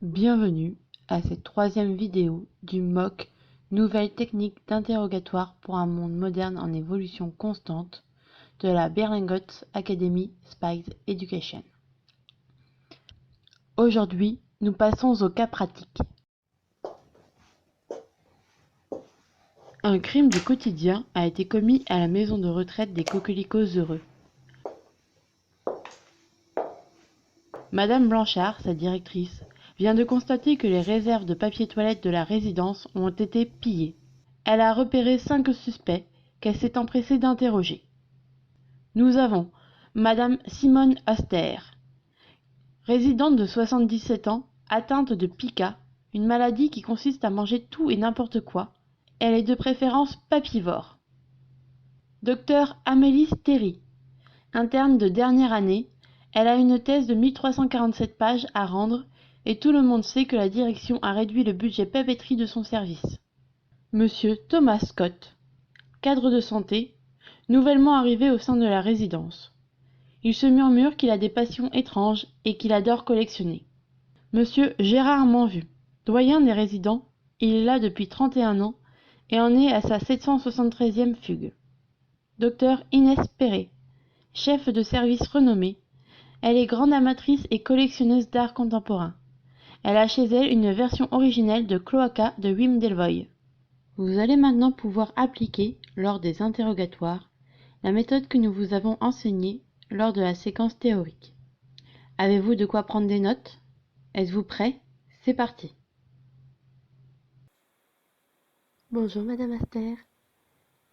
Bienvenue à cette troisième vidéo du MOOC Nouvelles techniques d'interrogatoire pour un monde moderne en évolution constante de la Berlingot Academy Spies Education. Aujourd'hui, nous passons au cas pratique. Un crime du quotidien a été commis à la maison de retraite des Coquelicots Heureux. Madame Blanchard, sa directrice, vient de constater que les réserves de papier toilette de la résidence ont été pillées. Elle a repéré 5 suspects qu'elle s'est empressée d'interroger. Nous avons Madame Simone Aster, résidente de 77 ans, atteinte de pica, une maladie qui consiste à manger tout et n'importe quoi. Elle est de préférence papivore. Docteur Amélie Stéry, interne de dernière année, elle a une thèse de 1347 pages à rendre et tout le monde sait que la direction a réduit le budget papeterie de son service. Monsieur Thomas Scott, cadre de santé, nouvellement arrivé au sein de la résidence. Il se murmure qu'il a des passions étranges et qu'il adore collectionner. Monsieur Gérard Manvu, doyen des résidents, il est là depuis 31 ans et en est à sa 773e fugue. Docteur Inès Perret, chef de service renommée, elle est grande amatrice et collectionneuse d'art contemporain. Elle a chez elle une version originelle de Cloaca de Wim Delvoye. Vous allez maintenant pouvoir appliquer, lors des interrogatoires, la méthode que nous vous avons enseignée lors de la séquence théorique. Avez-vous de quoi prendre des notes? Êtes-vous prêt? C'est parti. Bonjour Madame Aster.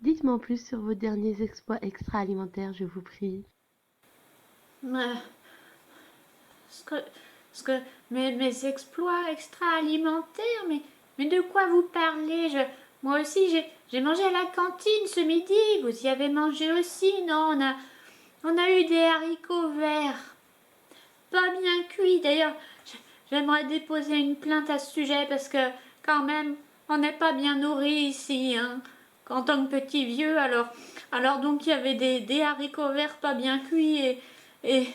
Dites-moi en plus sur vos derniers exploits extra-alimentaires, je vous prie. Mes exploits extra-alimentaires, mais de quoi vous parlez? Moi aussi, j'ai mangé à la cantine ce midi. Vous y avez mangé aussi, non? On a eu des haricots verts, pas bien cuits. D'ailleurs, j'aimerais déposer une plainte à ce sujet parce que, quand même, on n'est pas bien nourris ici, hein. En tant que petit vieux, alors donc il y avait des haricots verts pas bien cuits et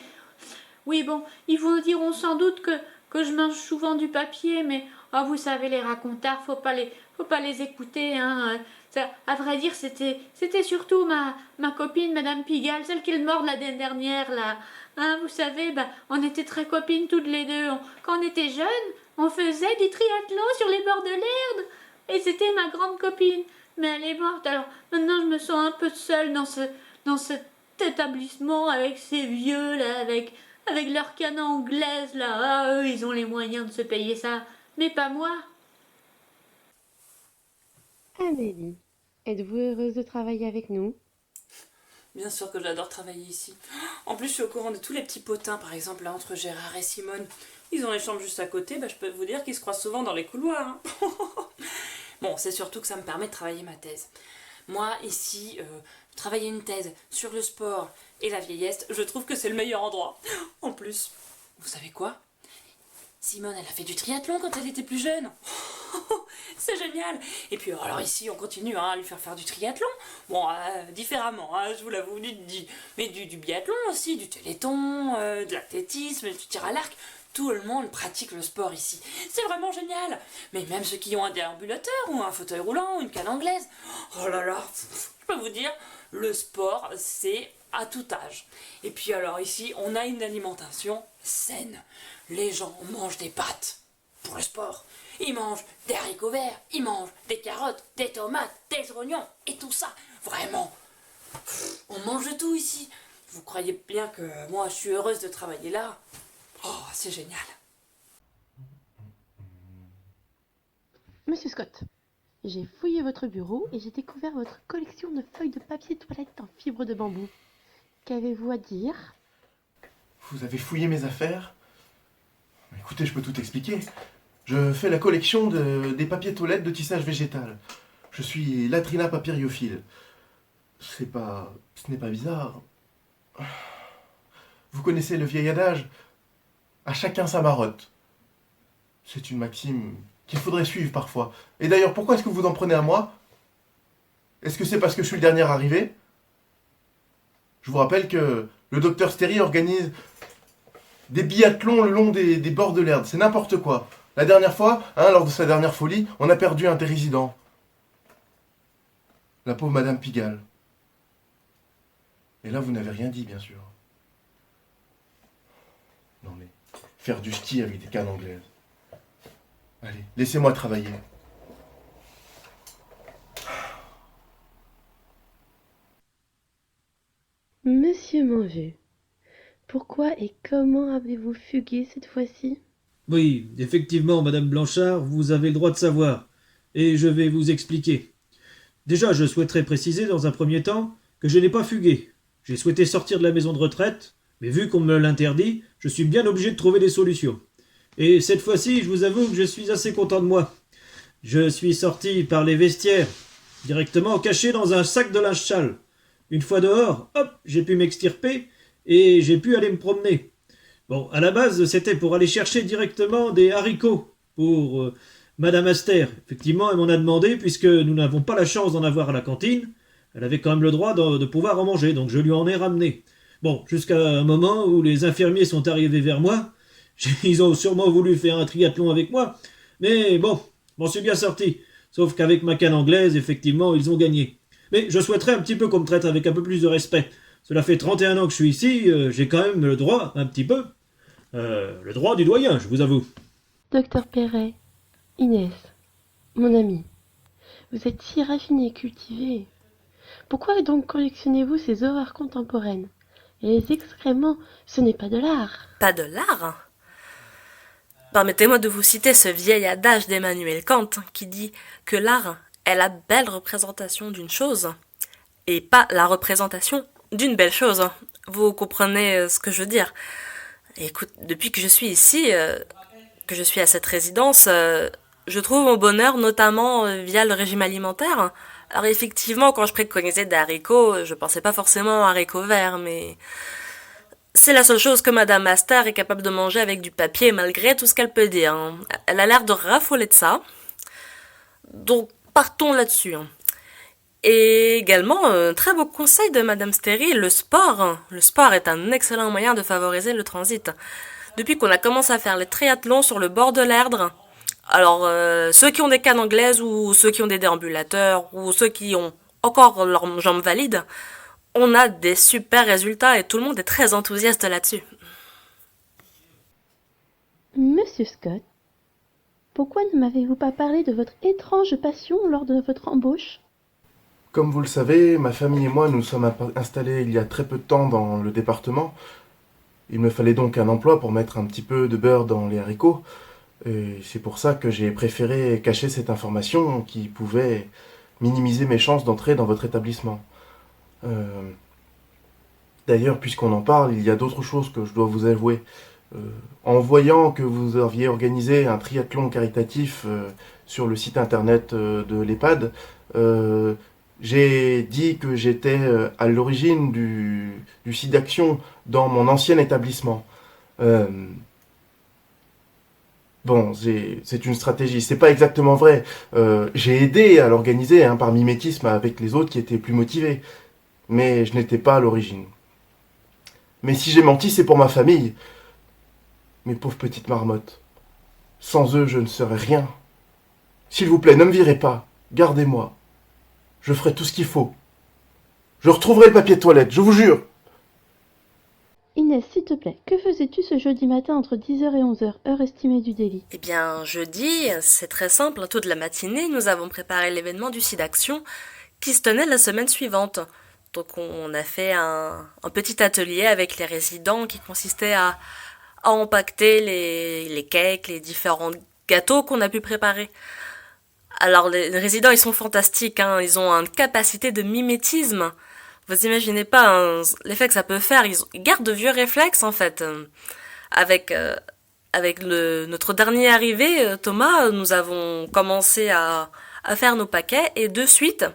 oui, bon, ils vous diront sans doute que je mange souvent du papier, mais oh, vous savez, les racontards, faut pas les écouter, hein. À vrai dire, c'était surtout ma copine, Madame Pigalle, celle qui le mord l'année dernière, là. Hein, vous savez, on était très copines toutes les deux. Quand on était jeunes, on faisait du triathlon sur les bords de l'Erdre. Et c'était ma grande copine. Mais elle est morte, alors maintenant je me sens un peu seule dans cet établissement avec ces vieux, là, avec leur canne anglaise, là. Ah, eux, ils ont les moyens de se payer ça. Mais pas moi. Amélie, êtes-vous heureuse de travailler avec nous? Bien sûr que j'adore travailler ici. En plus, je suis au courant de tous les petits potins, par exemple, là, entre Gérard et Simone. Ils ont les chambres juste à côté, je peux vous dire qu'ils se croisent souvent dans les couloirs, hein. Bon, c'est surtout que ça me permet de travailler ma thèse. Moi, ici, travailler une thèse sur le sport et la vieillesse, je trouve que c'est le meilleur endroit. En plus, vous savez quoi? Simone, elle a fait du triathlon quand elle était plus jeune. C'est génial. Et puis alors ici, on continue à lui faire du triathlon. Bon, différemment, hein, je vous l'avoue, mais du biathlon aussi, du téléthon, de l'athlétisme, du tir à l'arc. Tout le monde pratique le sport ici. C'est vraiment génial. Mais même ceux qui ont un déambulateur ou un fauteuil roulant ou une canne anglaise. Oh là là, je peux vous dire, le sport, c'est à tout âge. Et puis alors ici, on a une alimentation saine. Les gens mangent des pâtes pour le sport. Ils mangent des haricots verts, ils mangent des carottes, des tomates, des oignons et tout ça. Vraiment, on mange de tout ici. Vous croyez bien que moi je suis heureuse de travailler là? Oh, c'est génial. Monsieur Scott, j'ai fouillé votre bureau et j'ai découvert votre collection de feuilles de papier toilette en fibre de bambou. Qu'avez-vous à dire? Vous avez fouillé mes affaires? Écoutez, je peux tout expliquer. Je fais la collection des papiers toilettes de tissage végétal. Je suis Latrina papyriophile. Ce n'est pas bizarre. Vous connaissez le vieil adage? À chacun sa marotte. C'est une maxime qu'il faudrait suivre parfois. Et d'ailleurs, pourquoi est-ce que vous en prenez à moi? Est-ce que c'est parce que je suis le dernier arrivé? Je vous rappelle que le docteur Stéry organise des biathlons le long des bords de l'Erdre. C'est n'importe quoi. La dernière fois, lors de sa dernière folie, on a perdu un des résidents. La pauvre Madame Pigalle. Et là, vous n'avez rien dit, bien sûr. Non mais, faire du ski avec des cannes anglaises. Allez, laissez-moi travailler. Monsieur Manvu, pourquoi et comment avez-vous fugué cette fois-ci? Oui, effectivement, Madame Blanchard, vous avez le droit de savoir. Et je vais vous expliquer. Déjà, je souhaiterais préciser dans un premier temps que je n'ai pas fugué. J'ai souhaité sortir de la maison de retraite, mais vu qu'on me l'interdit, je suis bien obligé de trouver des solutions. Et cette fois-ci, je vous avoue que je suis assez content de moi. Je suis sorti par les vestiaires, directement caché dans un sac de linge sale. Une fois dehors, hop, j'ai pu m'extirper et j'ai pu aller me promener. Bon, à la base, c'était pour aller chercher directement des haricots pour Madame Aster. Effectivement, elle m'en a demandé, puisque nous n'avons pas la chance d'en avoir à la cantine. Elle avait quand même le droit de pouvoir en manger, donc je lui en ai ramené. Bon, jusqu'à un moment où les infirmiers sont arrivés vers moi. Ils ont sûrement voulu faire un triathlon avec moi, mais bon, m'en suis bien sorti. Sauf qu'avec ma canne anglaise, effectivement, ils ont gagné. Mais je souhaiterais un petit peu qu'on me traite avec un peu plus de respect. Cela fait 31 ans que je suis ici, j'ai quand même le droit, un petit peu. Le droit du doyen, je vous avoue. Docteur Perret, Inès, mon ami, vous êtes si raffiné et cultivé. Pourquoi donc collectionnez-vous ces horreurs contemporaines? Et les excréments, ce n'est pas de l'art. Pas de l'art? Permettez-moi de vous citer ce vieil adage d'Emmanuel Kant qui dit que l'art est la belle représentation d'une chose et pas la représentation d'une belle chose. Vous comprenez ce que je veux dire? Écoute, depuis que je suis ici, que je suis à cette résidence, je trouve mon bonheur notamment via le régime alimentaire. Alors effectivement, quand je préconisais des haricots, je pensais pas forcément aux haricots verts, mais c'est la seule chose que Madame Master est capable de manger avec du papier malgré tout ce qu'elle peut dire. Elle a l'air de raffoler de ça. Donc partons là-dessus. Et également, un très beau conseil de Madame Sterry, le sport. Le sport est un excellent moyen de favoriser le transit. Depuis qu'on a commencé à faire les triathlons sur le bord de l'Erdre, alors ceux qui ont des cannes anglaises ou ceux qui ont des déambulateurs ou ceux qui ont encore leurs jambes valides, on a des super résultats et tout le monde est très enthousiaste là-dessus. Monsieur Scott, pourquoi ne m'avez-vous pas parlé de votre étrange passion lors de votre embauche? Comme vous le savez, ma famille et moi nous sommes installés il y a très peu de temps dans le département. Il me fallait donc un emploi pour mettre un petit peu de beurre dans les haricots. Et c'est pour ça que j'ai préféré cacher cette information qui pouvait minimiser mes chances d'entrer dans votre établissement. D'ailleurs, puisqu'on en parle, il y a d'autres choses que je dois vous avouer. En voyant que vous aviez organisé un triathlon caritatif sur le site internet de l'EHPAD, j'ai dit que j'étais à l'origine du site d'action dans mon ancien établissement. Bon, c'est une stratégie, c'est pas exactement vrai. J'ai aidé à l'organiser par mimétisme avec les autres qui étaient plus motivés. Mais je n'étais pas à l'origine. Mais si j'ai menti, c'est pour ma famille. Mes pauvres petites marmottes. Sans eux, je ne serais rien. S'il vous plaît, ne me virez pas. Gardez-moi. Je ferai tout ce qu'il faut. Je retrouverai le papier de toilette, je vous jure. Inès, s'il te plaît, que faisais-tu ce jeudi matin entre 10h et 11h, heure estimée du délit? Eh bien, jeudi, c'est très simple. Toute la matinée, nous avons préparé l'événement du site d'action qui se tenait la semaine suivante. Donc on a fait un petit atelier avec les résidents qui consistait à empaqueter les cakes, les différents gâteaux qu'on a pu préparer. Alors les résidents, ils sont fantastiques, ils ont une capacité de mimétisme. Vous imaginez pas l'effet que ça peut faire. Ils gardent de vieux réflexes en fait. Avec notre dernier arrivé, Thomas, nous avons commencé à faire nos paquets et de suite,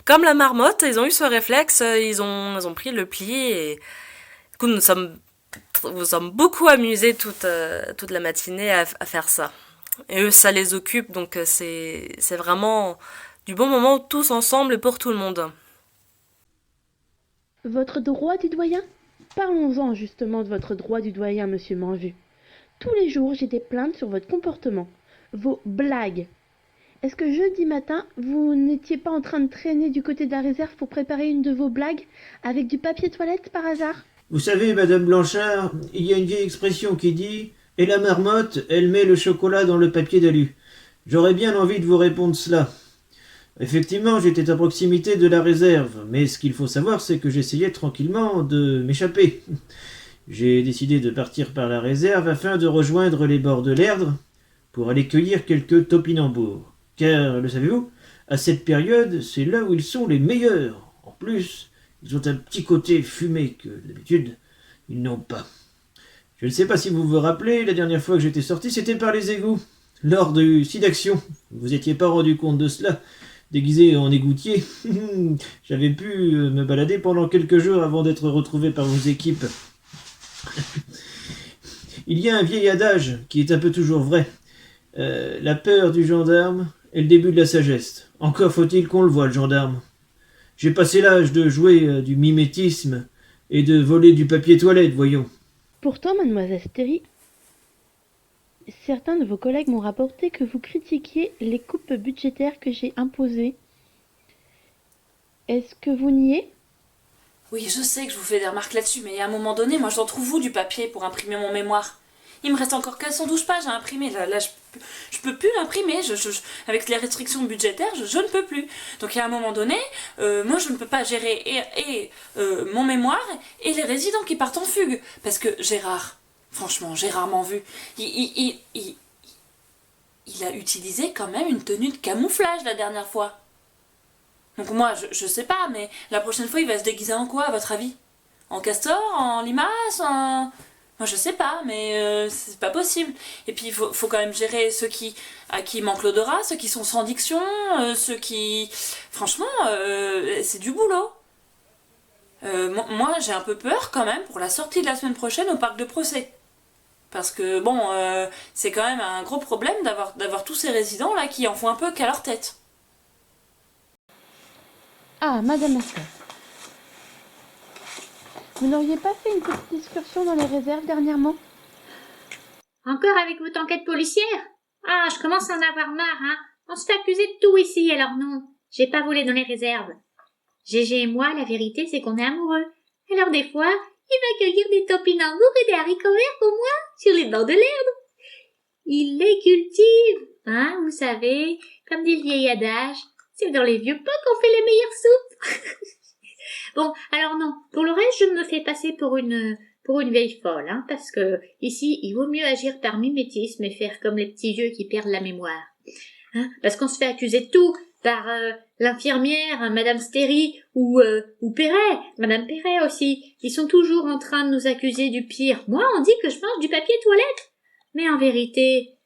comme la marmotte, ils ont eu ce réflexe, ils ont pris le pli et du coup nous sommes beaucoup amusés toute la matinée à faire ça. Et eux, ça les occupe, donc c'est vraiment du bon moment tous ensemble et pour tout le monde. Votre droit du doyen? Parlons-en justement de votre droit du doyen, monsieur Manvu. Tous les jours, j'ai des plaintes sur votre comportement. vos blagues. Est-ce que jeudi matin, vous n'étiez pas en train de traîner du côté de la réserve pour préparer une de vos blagues avec du papier toilette par hasard? Vous savez, Madame Blanchard, il y a une vieille expression qui dit « Et la marmotte, elle met le chocolat dans le papier d'alu ». J'aurais bien envie de vous répondre cela. Effectivement, j'étais à proximité de la réserve, mais ce qu'il faut savoir, c'est que j'essayais tranquillement de m'échapper. J'ai décidé de partir par la réserve afin de rejoindre les bords de l'Erdre pour aller cueillir quelques topinambours. Car, le savez-vous, à cette période, c'est là où ils sont les meilleurs. En plus, ils ont un petit côté fumé que, d'habitude, ils n'ont pas. Je ne sais pas si vous vous rappelez, la dernière fois que j'étais sorti, c'était par les égouts. Lors du SIDAction, vous étiez pas rendu compte de cela, déguisé en égoutier. J'avais pu me balader pendant quelques jours avant d'être retrouvé par vos équipes. Il y a un vieil adage qui est un peu toujours vrai. La peur du gendarme est le début de la sagesse. Encore faut-il qu'on le voie, le gendarme. J'ai passé l'âge de jouer du mimétisme et de voler du papier toilette, voyons. Pourtant, mademoiselle Sterry, certains de vos collègues m'ont rapporté que vous critiquiez les coupes budgétaires que j'ai imposées. Est-ce que vous niez? Oui, je sais que je vous fais des remarques là-dessus, mais à un moment donné, moi j'en trouve où du papier pour imprimer mon mémoire? Il me reste encore 412 pages à imprimer. Là je peux plus l'imprimer. Avec les restrictions budgétaires, je ne peux plus. Donc à un moment donné, moi je ne peux pas gérer mon mémoire et les résidents qui partent en fugue. Parce que Gérard, franchement, j'ai rarement vu. Il a utilisé quand même une tenue de camouflage la dernière fois. Donc moi, je sais pas, mais la prochaine fois, il va se déguiser en quoi, à votre avis? En castor? En limace? Moi, je sais pas, mais c'est pas possible. Et puis, il faut quand même gérer à qui manque l'odorat, ceux qui sont sans diction, ceux qui... Franchement, c'est du boulot. Moi, j'ai un peu peur, quand même, pour la sortie de la semaine prochaine au parc de Procès. Parce que, bon, c'est quand même un gros problème d'avoir tous ces résidents-là qui en font un peu qu'à leur tête. Ah, madame Astor. Vous n'auriez pas fait une petite excursion dans les réserves dernièrement? Encore avec votre enquête policière? Ah, je commence à en avoir marre, hein. On se fait accuser de tout ici, alors non. J'ai pas volé dans les réserves. Gégé et moi, la vérité, c'est qu'on est amoureux. Alors des fois, il va cueillir des topinambours et des haricots verts pour moi, sur les bords de l'Erdre. Il les cultive, hein, vous savez, comme dit le vieil adage. C'est dans les vieux pots qu'on fait les meilleures soupes. Bon, alors non, pour le reste, je me fais passer pour une vieille folle, hein, parce que ici, il vaut mieux agir par mimétisme et faire comme les petits vieux qui perdent la mémoire. Hein, parce qu'on se fait accuser de tout par l'infirmière, Madame Sterry ou Perret, Madame Perret aussi. Ils sont toujours en train de nous accuser du pire. Moi, on dit que je mange du papier toilette. Mais en vérité,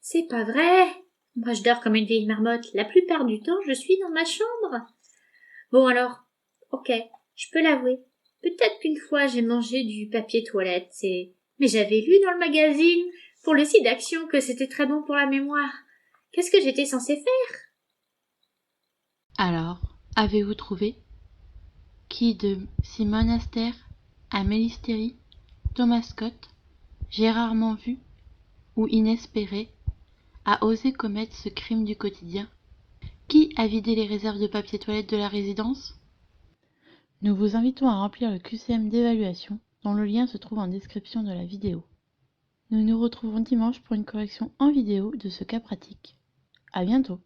c'est pas vrai. Moi, je dors comme une vieille marmotte. La plupart du temps, je suis dans ma chambre. Bon alors, ok, je peux l'avouer. Peut-être qu'une fois, j'ai mangé du papier toilette, mais j'avais lu dans le magazine, pour le SIDAction, que c'était très bon pour la mémoire. Qu'est-ce que j'étais censée faire? Alors, avez-vous trouvé? Qui de Simone Aster, Amélie Sterry, Thomas Scott, Gérard Manvu ou Inès Perret a osé commettre ce crime du quotidien? Qui a vidé les réserves de papier toilette de la résidence? Nous vous invitons à remplir le QCM d'évaluation, dont le lien se trouve en description de la vidéo. Nous nous retrouvons dimanche pour une correction en vidéo de ce cas pratique. À bientôt!